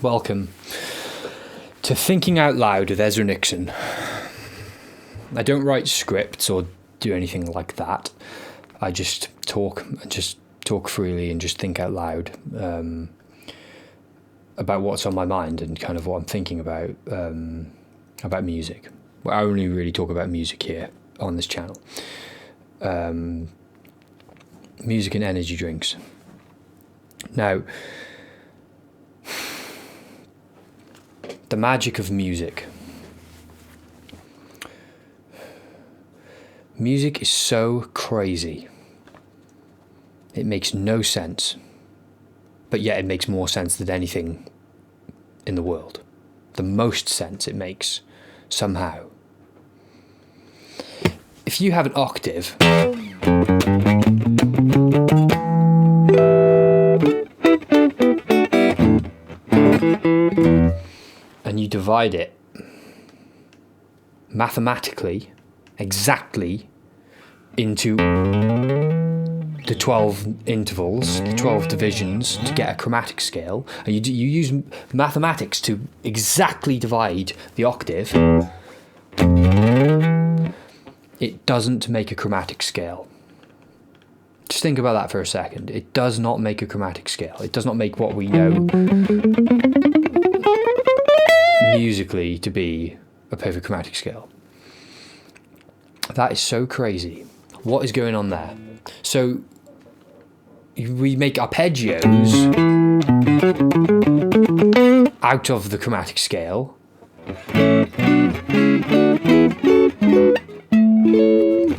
Welcome to Thinking Out Loud with Ezra Nixon. I don't write scripts or do anything like that. I just talk freely and just think out loud about what's on my mind and kind of what I'm thinking about music. Well, I only really talk about music here on this channel. Music and energy drinks. Now, the magic of music. Music is so crazy. It makes no sense, but yet it makes more sense than anything in the world. The most sense it makes, somehow. If you have an octave, and you divide it mathematically, exactly, into the 12 intervals, the 12 divisions to get a chromatic scale, and you use mathematics to exactly divide the octave, it doesn't make a chromatic scale. Just think about that for a second. It does not make a chromatic scale. It does not make what we know musically to be a perfect chromatic scale. That is so crazy. What is going on there? So we make arpeggios out of the chromatic scale, and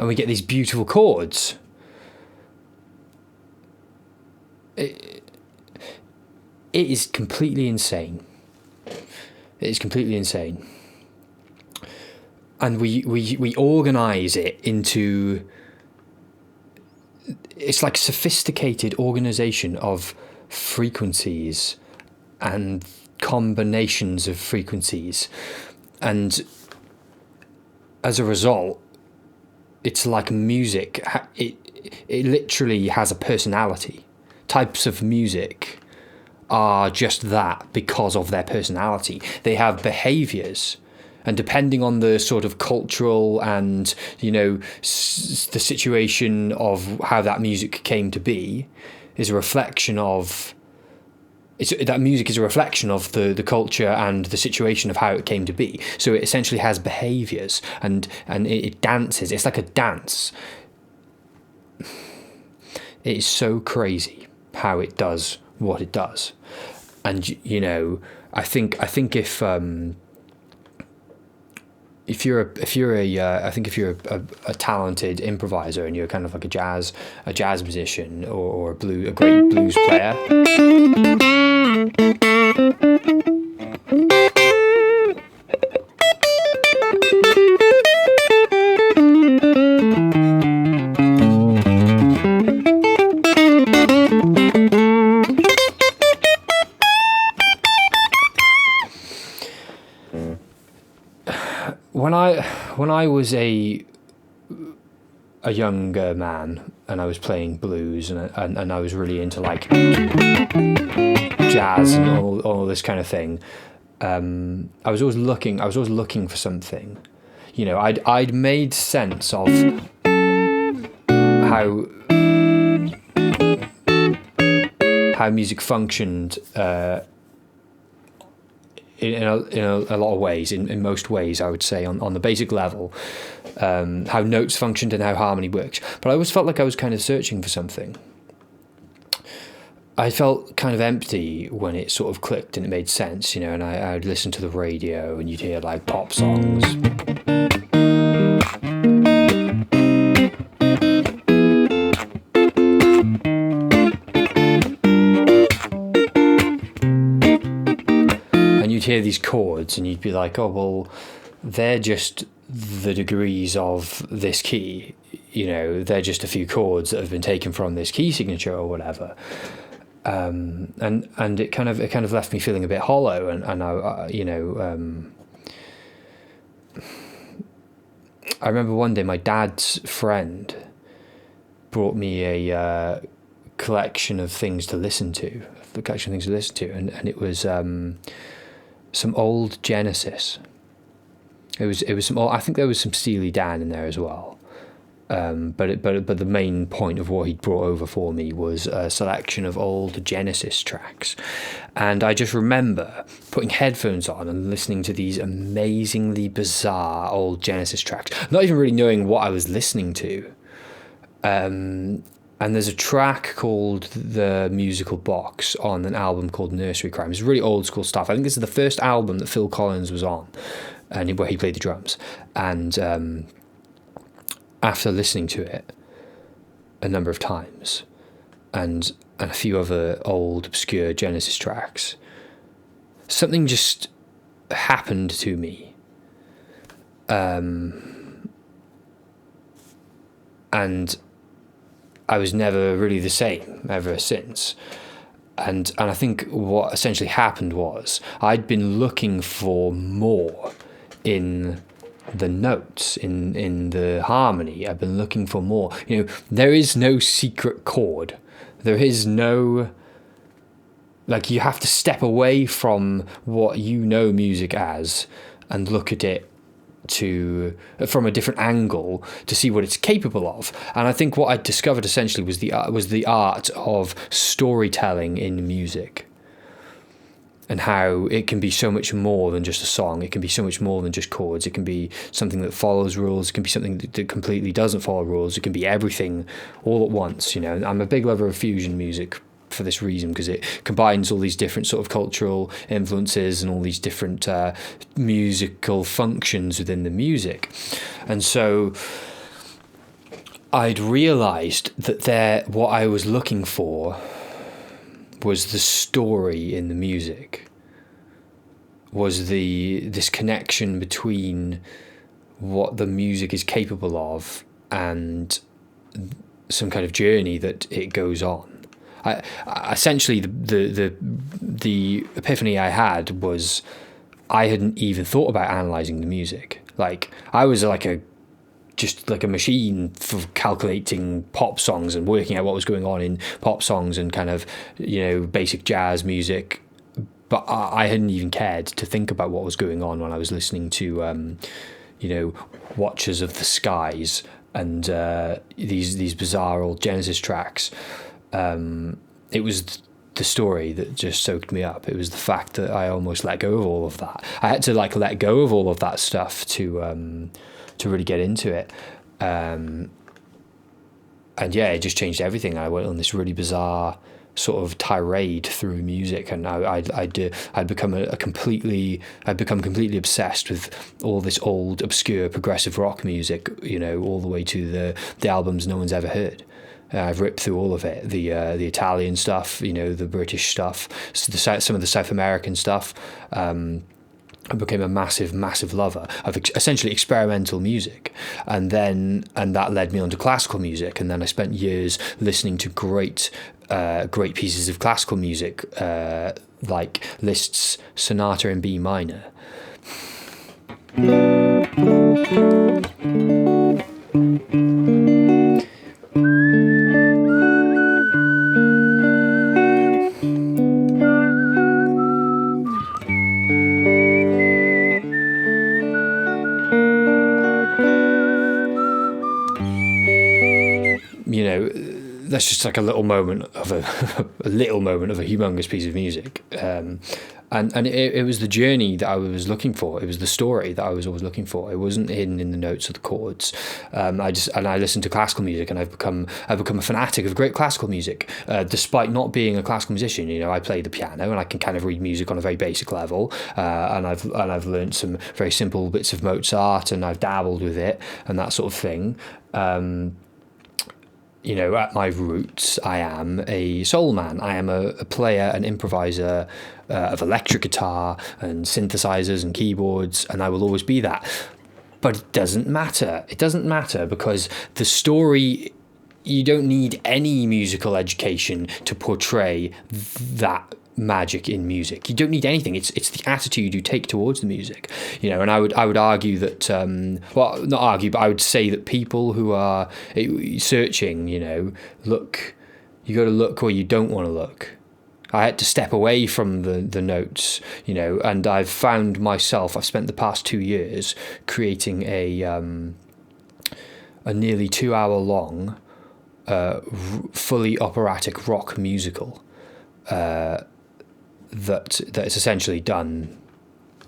we get these beautiful chords. It is completely insane. It is completely insane. And we organise it into... It's like sophisticated organisation of frequencies and combinations of frequencies. And as a result, it's like music. It literally has a personality. Types of music are just that because of their personality. They have behaviours, and depending on the sort of cultural and, the situation of how that music came to be, is a reflection of... that music is a reflection of the culture and the situation of how it came to be. So it essentially has behaviours, and it dances. It's like a dance. It is so crazy how it does what it does. And I think if you're a talented improviser and you're kind of like a jazz musician or a great blues player, when I was a younger man and I was playing blues and I was really into like jazz and all this kind of thing, I was always looking for something. I'd made sense of how music functioned in a lot of ways, in most ways, I would say, on the basic level, how notes functioned and how harmony works. But I always felt like I was kind of searching for something. I felt kind of empty when it sort of clicked and it made sense, and I'd listen to the radio and you'd hear like pop songs. Hear these chords and you'd be like, oh well, they're just the degrees of this key, they're just a few chords that have been taken from this key signature or whatever, and it kind of left me feeling a bit hollow, and I remember one day my dad's friend brought me a collection of things to listen to, and it was some old Genesis. It was some old, I think there was some Steely Dan in there as well. But the main point of what he'd brought over for me was a selection of old Genesis tracks, and I just remember putting headphones on and listening to these amazingly bizarre old Genesis tracks, not even really knowing what I was listening to. And there's a track called The Musical Box on an album called Nursery Crime. It's really old school stuff. I think this is the first album that Phil Collins was on, and where he played the drums. And after listening to it a number of times, and a few other old obscure Genesis tracks, something just happened to me. And I was never really the same ever since. And I think what essentially happened was I'd been looking for more in the notes, in the harmony. I've been looking for more. There is no secret chord. There is no, you have to step away from what you know music as and look at it from a different angle to see what it's capable of. And I think what I discovered essentially was the art of storytelling in music, and how it can be so much more than just a song. It can be so much more than just chords. It can be something that follows rules. It can be something that completely doesn't follow rules. It can be everything all at once. I'm a big lover of fusion music for this reason, because it combines all these different sort of cultural influences and all these different musical functions within the music. And so I'd realised that what I was looking for was the story in the music, was this connection between what the music is capable of and some kind of journey that it goes on. Essentially, the epiphany I had was I hadn't even thought about analysing the music. I was just like a machine for calculating pop songs and working out what was going on in pop songs and kind of, basic jazz music. But I hadn't even cared to think about what was going on when I was listening to, Watchers of the Skies and these bizarre old Genesis tracks. It was the story that just soaked me up. It was the fact that I almost let go of all of that. I had to let go of all of that stuff to really get into it. And yeah, it just changed everything. I went on this really bizarre sort of tirade through music, and I'd become completely obsessed with all this old obscure progressive rock music, all the way to the albums no one's ever heard. I've ripped through all of it, the Italian stuff, the British stuff, some of the South American stuff. I became a massive lover of essentially experimental music, and that led me on to classical music, and then I spent years listening to great pieces of classical music, like Liszt's Sonata in B minor. That's just like a little moment of a humongous piece of music, and it was the journey that I was looking for. It was the story that I was always looking for. It wasn't hidden in the notes or the chords. I listened to classical music, and I've become a fanatic of great classical music, despite not being a classical musician. I play the piano and I can kind of read music on a very basic level, and I've learned some very simple bits of Mozart, and I've dabbled with it and that sort of thing. At my roots, I am a soul man. I am a player, an improviser of electric guitar and synthesizers and keyboards, and I will always be that. But it doesn't matter. It doesn't matter, because the story, you don't need any musical education to portray that magic in music. You don't need anything. It's the attitude you take towards the music, and I would argue that not argue, but I would say that people who are searching, look You got to look where you don't want to look. I had to step away from the notes, and I've found myself, I've spent the past 2 years creating a nearly 2 hour long, fully operatic rock musical, that is essentially done.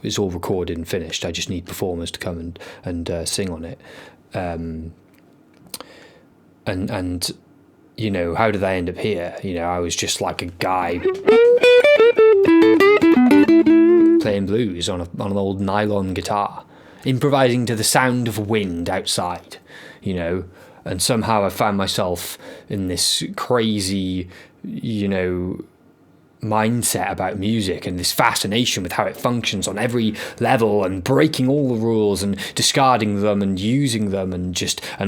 It's all recorded and finished. I just need performers to come and sing on it. And how did I end up here? I was just like a guy playing blues on an old nylon guitar, improvising to the sound of wind outside, and somehow I found myself in this crazy, mindset about music and this fascination with how it functions on every level, and breaking all the rules and discarding them and using them, and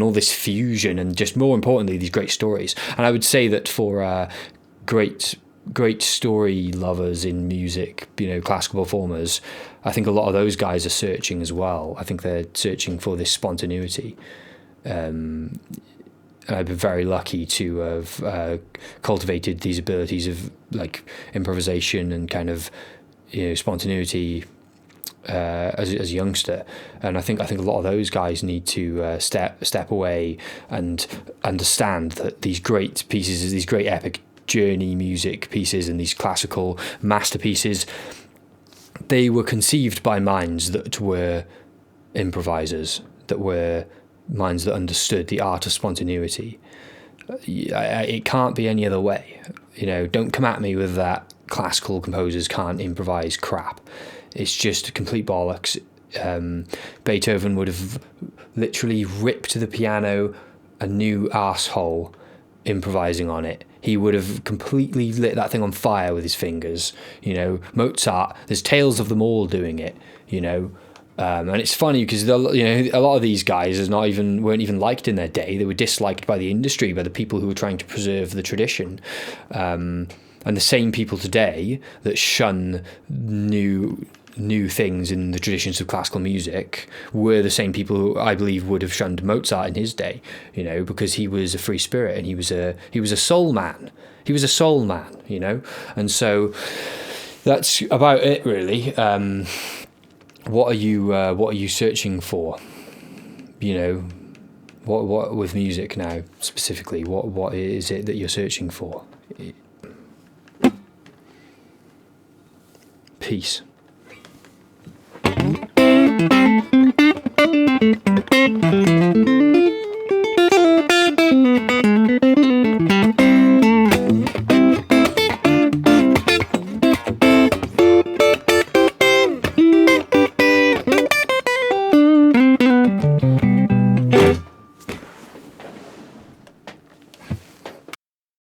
all this fusion, and just more importantly these great stories. And I would say that for great story lovers in music, classical performers, I think a lot of those guys are searching as well. I think they're searching for this spontaneity. And I've been very lucky to have cultivated these abilities of like improvisation and kind of spontaneity as a youngster. And I think a lot of those guys need to step away and understand that these great pieces, these great epic journey music pieces, and these classical masterpieces, they were conceived by minds that were improvisers, that were minds that understood the art of spontaneity. It can't be any other way. Don't come at me with that classical composers can't improvise crap. It's just complete bollocks. Beethoven would have literally ripped the piano a new arsehole improvising on it. He would have completely lit that thing on fire with his fingers. Mozart, there's tales of them all doing it, and it's funny because a lot of these guys weren't even liked in their day. They were disliked by the industry, by the people who were trying to preserve the tradition. And the same people today that shun new things in the traditions of classical music were the same people who I believe would have shunned Mozart in his day, because he was a free spirit and he was a soul man. He was a soul man, and so that's about it really. What are you searching for? What with music now specifically? What is it that you're searching for? Peace.